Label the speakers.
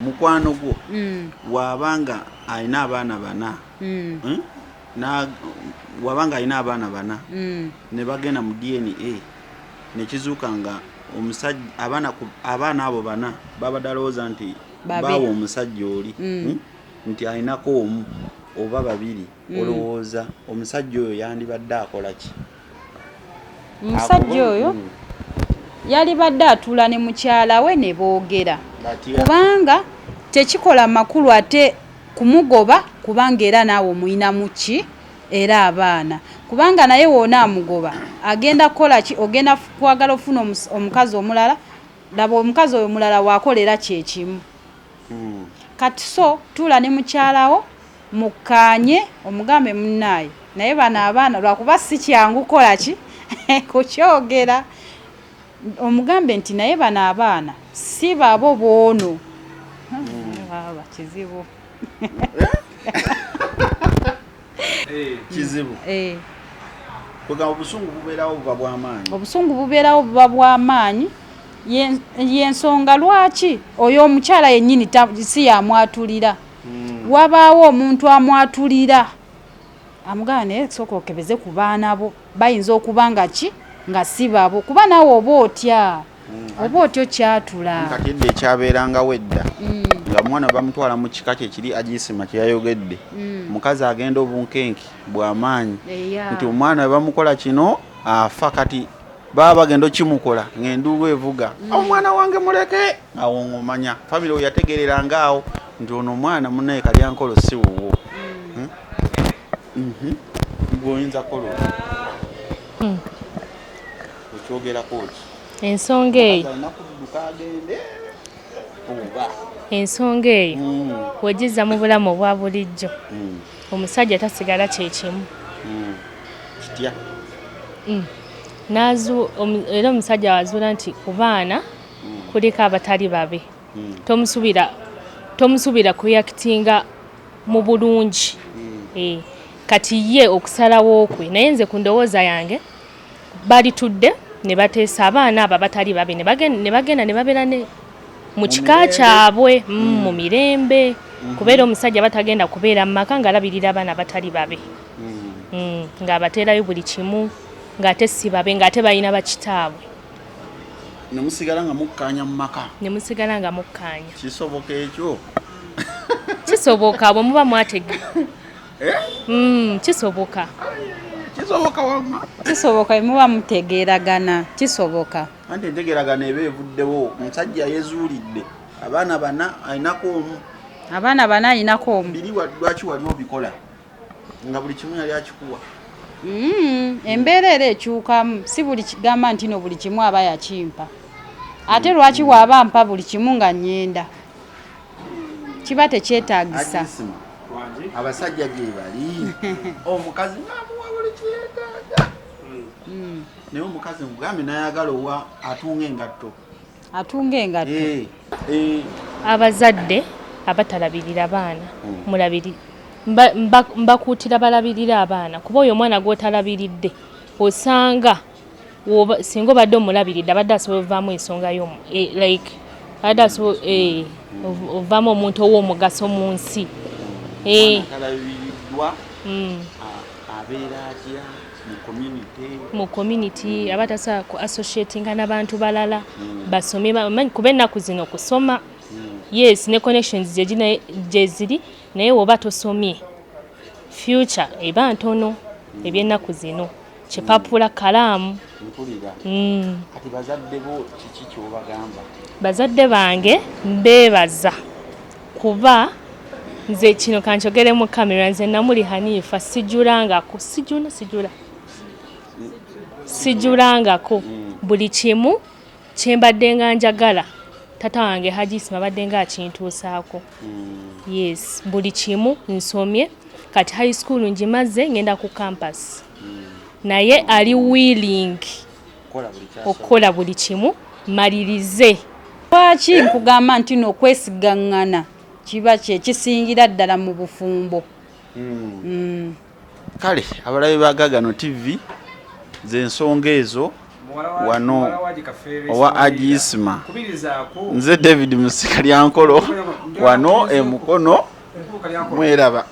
Speaker 1: mukwano gwo wabanga alina abaana bana wabanga alina abaana bana ne bagenda mu DNA ne kizuuka nga omusajja abaana abo bana babadde alowooza nti bawa omusajja oli nti alinako omu oba babiri olowooza omusajja oyo yandibadde akola ki?
Speaker 2: Omusajja oyo yalibadde atuula ne mukyala we ne boogera kubanga tekikola makulu ate kumugoba kubanga era naawe omuyinamu ki era abaana kubanga naye woona amugoba agenda kukola ki? Ogenda kwagala ofuna omukazi omulala laba omukazi oyo mulala waakolera kyekimu kati so tuula ne mukyalawo mukkaanye omugambe munnaaye naye bano abaana lwakuba si kyangu kukola ki kukyogera omugambe nti naye bano abaana si babo boono baba kizibu
Speaker 1: kizibu kugamba obusungu bubeerawo buba bw'amaanyi.
Speaker 2: Obusungu bubeerawo buba bw'amaanyi yensonga lwaki oyo omukyala yennyini si yamwatulira wabaawo omuntu amwatulira amugamba naye sooka okebeze ku baana bo bayinza okuba nga ki nga si babo kuba naawe oba otya oba otyo kyatula
Speaker 1: kati edda ekyabeerangawo edda nga mwana bamutwala mu kika kye kiri agiisima kye yayogedde omukazi agenda obunkenke bw'amaanyi nti omwana we bamukola kino afa kati baba bagenda okimukola ng'enduulu evuga omwana wange muleke awo ng'omanya famire we yategereranga awo nti ono omwana munnaye kalyankolo si wuwo gwoyinza kola okyogerako ki
Speaker 3: ensonga eyo wegizza mu bulamu obwa bulijjo omusajja tasigala kyekimu
Speaker 1: kitya
Speaker 3: era omusajja wazuula nti ku baana kuliko abatali babe tomusuubira kuyakitinga mu bulungi kati ye okusalawo kwe naye nze ku ndowooza yange balitudde ne bateesa abaana abo abatali babe ne bagenda ne babeera mu kika kyabwe mu mirembe kubeera omusajja batagenda kubeera mu maka ng'alabirira abaana abatali babe ng'abateerayo buli kimu ng'ate si babe ng'ate balina bakitaabwe
Speaker 1: nemusigala nga mukkaanya mu maka
Speaker 3: mukkaanya
Speaker 1: kisoboka ekyo
Speaker 3: kisoboka bwe muba mwatega kisoboka
Speaker 1: wamma
Speaker 2: kisoboka muba mutegeeragana kisoboka
Speaker 1: anti entegeeragana eba evuddewo omusajja yezuulidde abaana bana alinako omu biri lwaki wali obikola nga buli kimu yali akikuwa
Speaker 2: embeera era ekyukamu si buli kigamba nti no buli kimu aba yakimpa ate lwaki waaba mpa buli kimu nga nnyenda kiba tekyetaagisa
Speaker 1: abasajja gye bali omukazi namuwa buli kyetaaga naye omukazi mugambe nayagala owa atunga engatto
Speaker 3: abazadde abatalabirira baana mulabiri mbakuutira balabirira abaana kuba oyo omwana gw'otalabiridde osanga singa obadde omulabiridde abadde asobola ovaamu ensonga like abadde asobola ovaamu omuntu ow'omugaso mu nsi mu community aba tasobola ku associatinga n'abantu balala basome kuba ennaku zino kusoma yes ne connections gye ziri naye woba tosomye future eba ntono eby'ennaku zino kipapula kalaamu
Speaker 1: kati bazadde bo kiki kyobagamba?
Speaker 3: Bazadde bange mbeebaza kuba nze kino kankyogere mu kamera nze namuli Hanifa sijulangako buli kimu kyembadde nga njagala tata wange Haji Isma badde nga akintuusaako yes buli kimu nsomye kati high school njimaze ngenda ku campus naye ali willing okukola buli kimu malirize.
Speaker 2: Lwaki nkugamba nti n'okwesigaŋŋana kiba kye kisingira ddala mu bufumbo.
Speaker 1: Kale abalabe ba Gagano TV ze ensonga ezo wano owa Agisma nze David Musikalyankolo wano emukono mweraba